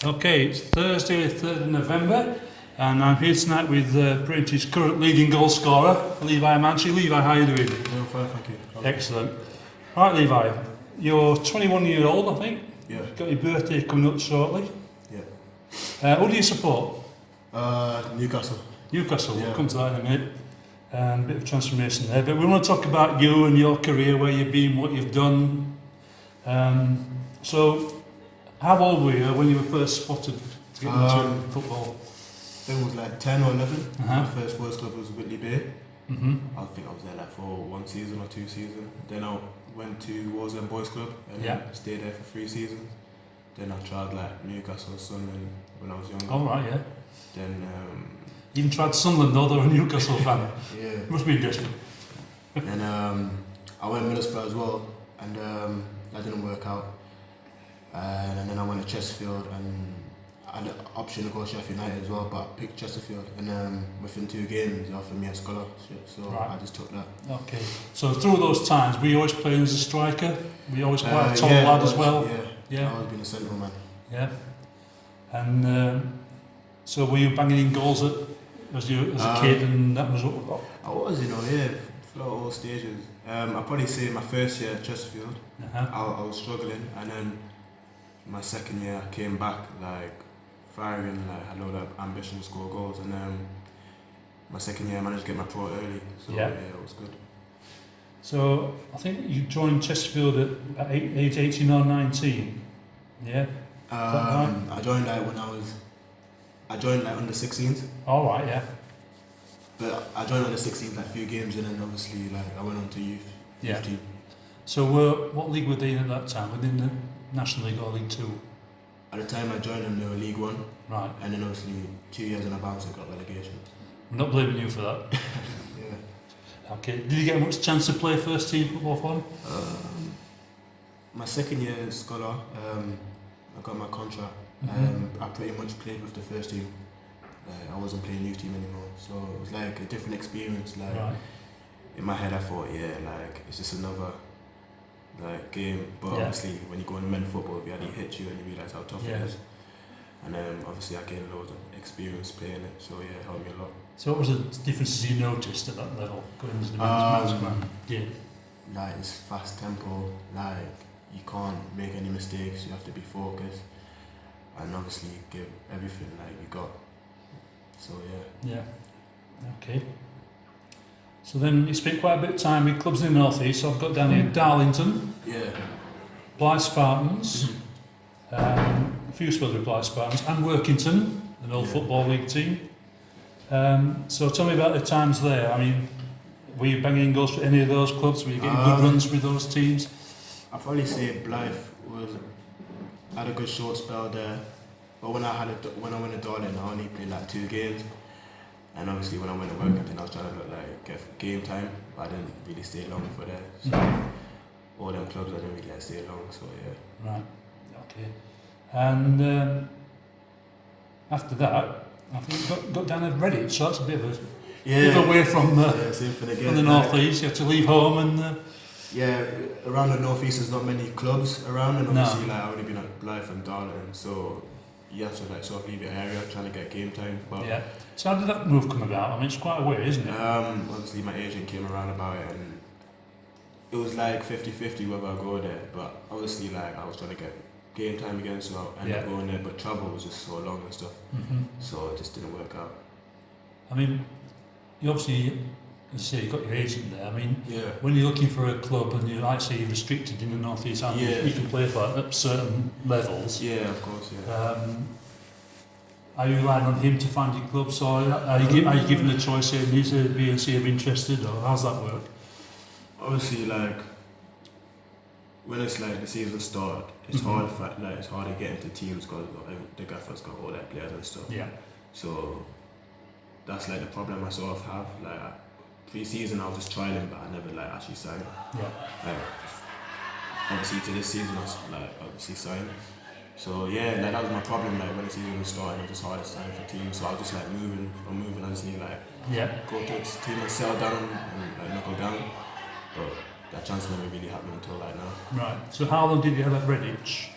Okay, it's Thursday, the 3rd of November, and I'm here tonight with Braintree's current leading goal scorer, Levi Amantchi. Levi, how are you doing? Yeah, fine, thank you. Excellent. Right, Levi, you're 21 years old, I think. Yeah. You've got your birthday coming up shortly. Yeah. Who do you support? Newcastle. Newcastle, Yeah. we'll come to that in a minute. Bit of transformation there, but we want to talk about you and your career, where you've been, what you've done. So, how old were you when you were first spotted to get into football? I think it was like 10 or 11. Uh-huh. My first boys club was Whitley Bay. Mm-hmm. I think I was there like for 1 season or 2 seasons. Then I went to Walsall Boys Club and Yeah. stayed there for 3 seasons. Then I tried like Newcastle, Sunderland when I was younger. All right, yeah. Then You even tried Sunderland, though they're a Newcastle fan. yeah. Must be desperate. Then I went Middlesbrough as well, and that didn't work out. And then I went to Chesterfield, and I had the option to go to Sheffield United as well, but I picked Chesterfield. And within 2 games, they offered me a scholarship, so Right. I just took that. Okay. So through those times, were you always playing as a striker? Were you always quite a tall yeah, lad I as well? Yeah, Yeah. I always been a central man. Yeah. And so were you banging in goals as a kid, and that was what? I was, yeah, throughout all stages. I'd probably say my first year at Chesterfield, Uh-huh. I was struggling, and then my second year I came back like firing, like had a lot of ambition to score goals, and my second year I managed to get my pro early, so Yeah. it was good. So I think you joined Chesterfield at age 18 or 19. Yeah. right? I joined like under 16s, All right. Yeah. but I joined under 16s like a few games, and then obviously like I went on to youth Yeah. team. So what league were they in at that time? Within the National League or League Two? At the time I joined them, they were League One, Right. and then obviously 2 years in advance I got relegation. I'm not blaming you for that. Yeah. Okay. Did you get much chance to play first team football for them? My second year as scholar, I got my contract. I pretty much played with the first team. I wasn't playing youth team anymore, so it was like a different experience. Like Right. in my head, I thought, like it's just another like game. But Yeah. obviously, when you go in men's football, it really hits you and you realise how tough Yeah. it is. And obviously, I gained loads of experience playing it, so yeah, it helped me a lot. So what was the differences you noticed at that level going into the men's man? Yeah. Like it's fast tempo, like you can't make any mistakes, you have to be focused and obviously give everything like you got. So yeah. Yeah. Okay. So then you spent quite a bit of time with clubs in the North East. So I've got down here Darlington, Yeah. Blythe Spartans, a few spells with Blythe Spartans, and Workington, an old Yeah. football league team. So tell me about the times there. I mean, were you banging in goals for any of those clubs? Were you getting good runs with those teams? I'd probably say Blythe had a good short spell there, but when I went to Darling, I only played like 2 games, and obviously when I went to Workington, I was trying to get game time, but I didn't really stay long for there. So all them clubs I didn't really stay long. So yeah. Right. Okay. And after that, I think you got down at Redditch, so that's a bit of away from same thing again. from the North East. You had to leave home and. Yeah, around the North East there's not many clubs around, and No. obviously like I've already been at Blythe and Darlington, so you have to like sort of leave your area trying to get game time. But Yeah. So how did that move come about? I mean, it's quite a way, isn't it? obviously my agent came around about it, and it was like 50-50 whether I go there, but obviously like I was trying to get game time again, so I ended up going there, but travel was just so long and stuff, so it just didn't work out. I mean, you obviously, as you say, you got your agent there. I mean, Yeah. when you're looking for a club and you're actually restricted in the North East, aren't you? Yeah. You can play for at certain levels. Yeah, of course, yeah. Are you relying on him to find your clubs, or are you given the choice here? Needs to be and see if interested, or how's that work? Obviously, like when it's like the season started, it's hard. It's hard to get into teams because the gaffer's got all their players and stuff. Yeah. So that's like the problem I sort of have. Like pre-season, I was just trialing, but I never like actually signed. Yeah. Like obviously to this season, I was like obviously signed. So yeah, like that was my problem. Like when the season was starting, it was just hard to sign for teams. So I was just like moving. I just need like go to a team and settle down and like knuckle down. But that chance never really happened until like now. Right. So how long did you have at Redditch?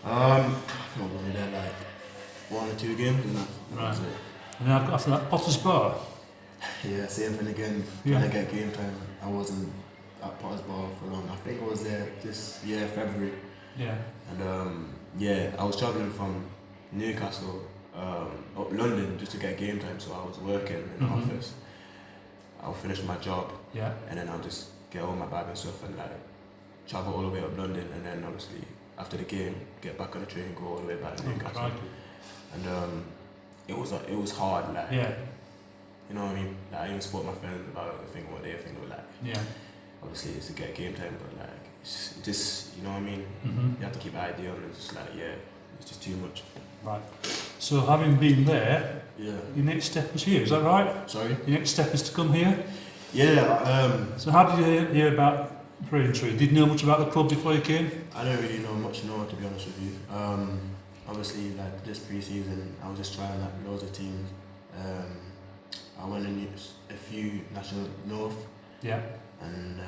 I think I was only there like 1 or 2 games, and that was Right. it. And then after that, Potter's Bar. Yeah, same thing again. Yeah. Trying to get game time. I wasn't at Potter's Bar for long. I think I was there this year, February. Yeah. And yeah, I was travelling from Newcastle up London just to get game time. So I was working in the office. I'll finish my job. Yeah. And then I'll just get all my bag and stuff and like travel all the way up London. And then obviously after the game, get back on the train, go all the way back to Newcastle. Crikey. And it was hard. Like, Yeah. you know what I mean? Like, I even spoke to my friends about it, thinking what they think of like. Yeah. Obviously, it's to get game time, but like, it's just, you know what I mean? You have to keep an idea on it. It's just like, yeah, it's just too much. Right. So having been there, Yeah. your next step is here, is that right? Sorry? Your next step is to come here? Yeah, So how did you hear about Braintree? Did you know much about the club before you came? I don't really know much now, to be honest with you. Obviously, like this pre-season, I was just trying like loads of teams. I went in a few National North, Yeah. and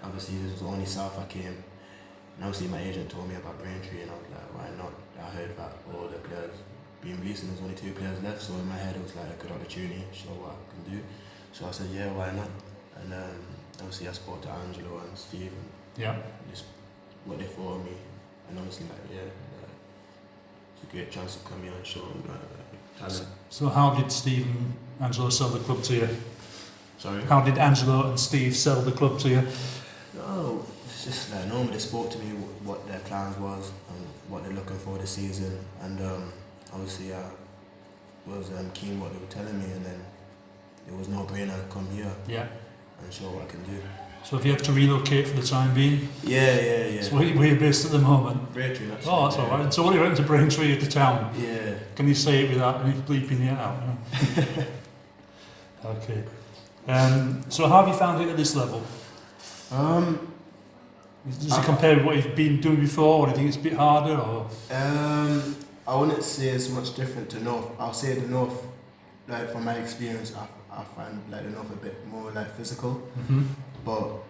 obviously this was the only South I came. And obviously my agent told me about Braintree, and I was like, why not? I heard that all the players being released and there's only 2 players left, so in my head it was like a good opportunity, show what I can do. So I said, yeah, why not? And obviously I spoke to Angelo and Steve, and Yeah. just what they thought of me, and obviously like, yeah, it's a great chance to come here and show them talent. So how did Steve and Angelo sell the club to you? Sorry? How did Angelo and Steve sell the club to you? No, it's just like normally they spoke to me what their plans was and what they're looking for this season, and obviously I was keen what they were telling me, and then it was no brainer to come here Yeah. and show what I can do. So have you had to relocate for the time being? Yeah. So where are you based at the moment? Braintree, actually. Oh, that's alright. So what are you went to Braintree at the town? Yeah. Can you say it without any bleeping it out? Okay. So how have you found it at this level? Does it compare with what you've been doing before, or do you think it's a bit harder? Or I wouldn't say it's much different to North. I'll say the North, like from my experience, I find like the North a bit more like physical. But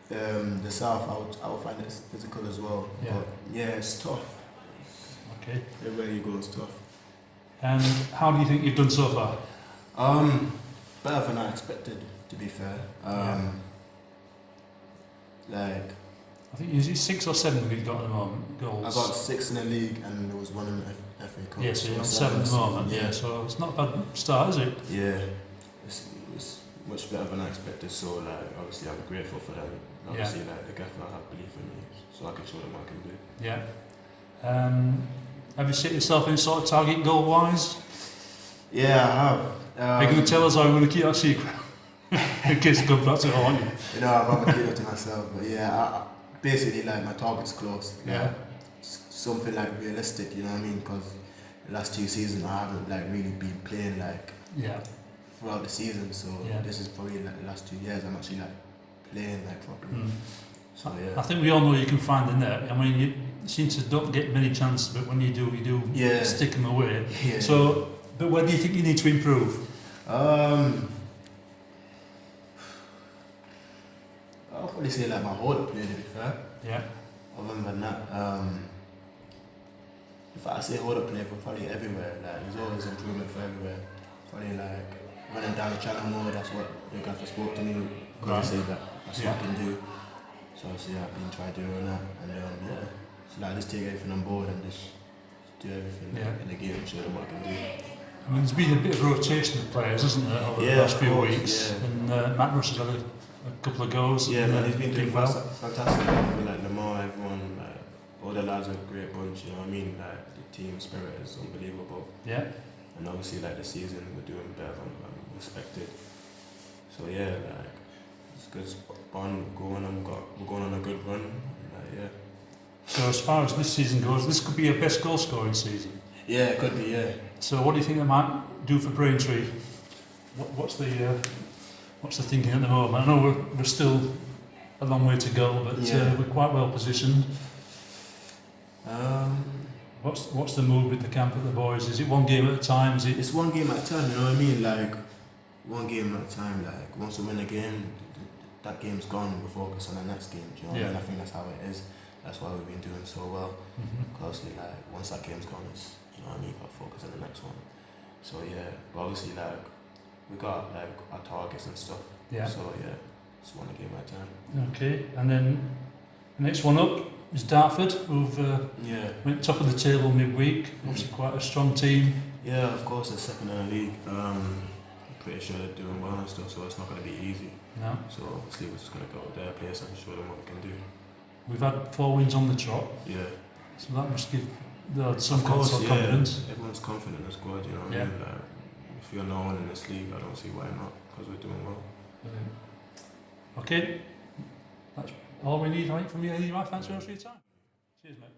the South, I would find it physical as well. Yeah. But yeah, it's tough. Okay. Everywhere you go is tough. And how do you think you've done so far? Better than I expected, to be fair. Like, I think is it 6 or 7 you've got at the moment goals? I got 6 in the league, and there was 1 in the FA Cup. Yeah, so you're on 7 at the moment. Yeah, so it's not a bad start, is it? Yeah, it's much better than I expected. So like, obviously I'm grateful for them. Obviously, like the gaffer have belief in me, so I can show them what I can do. Yeah. Have you set yourself any sort of target goal wise? Yeah, I have. Are you going to tell us, or are you going to keep that secret? In case it comes back to haunt you. You know, I'd rather keep it to myself. But yeah, I basically like my target's close. Like, Yeah. something like realistic, you know what I mean? Because the last 2 seasons I haven't like really been playing like Yeah. throughout the season. So Yeah. this is probably like the last 2 years I'm actually like playing like properly. So I yeah. think we all know you can find the net. I mean, you seem to don't get many chances, but when you do Yeah. stick them away. Yeah. So, but where do you think you need to improve? I'll probably say like my hold-up play, to be fair. Yeah. Other than that, if I say hold-up play, for probably everywhere. Like there's always improvement for everywhere. Probably like running down the channel more. That's what the gaffer spoke to me. Right. Say that that's what I can do. So obviously I've been trying doing that, and yeah, so like just take everything on board and just do everything in the game and show them what I can do. I mean, there's been a bit of rotation of players, isn't there, over the last few weeks? Yeah. And Matt Rush has had a couple of goals. Yeah, man, he's been doing well. fantastic. Like Lamar, everyone, like all the lads are a great bunch. You know what I mean? Like the team spirit is unbelievable. Yeah. And obviously, like the season, we're doing better than expected. So yeah, like it's good. We're going on a good run. Like, yeah. So as far as this season goes, this could be your best goal scoring season. Yeah, it could be. Yeah. So what do you think they might do for Braintree? What's the thinking at the moment? I know we're still a long way to go, but we're quite well positioned. What's the mood with the camp at the boys? Is it one game at a time? It's one game at a time. You know what I mean? Like one game at a time. Like once we win a game, that game's gone. We focus on the next game. Do you know what I mean? I think that's how it is. that's why we've been doing so well. Mhm. Closely, like once that game's gone, it's you know what I mean, got to focus on the next one. So yeah, but obviously like we got like our targets and stuff. Yeah. So yeah, just want to give my time. Okay, and then the next one up is Dartford, who've Yeah. went top of the table midweek. Obviously quite a strong team. Yeah, of course, they're second in the league. I'm pretty sure they're doing well and stuff, so it's not going to be easy. No. So obviously we're just going to go to their place and show them what we can do. We've had 4 wins on the trot, Yeah. so that must give some Of course, sort of yeah. confidence. Everyone's confident in the squad, you know what I Yeah. mean? Like, if you're no one in this league, I don't see why not, because we're doing well. Brilliant. Okay, that's all we need, I think, from you. Anyway, thanks very much for your time. Cheers, mate.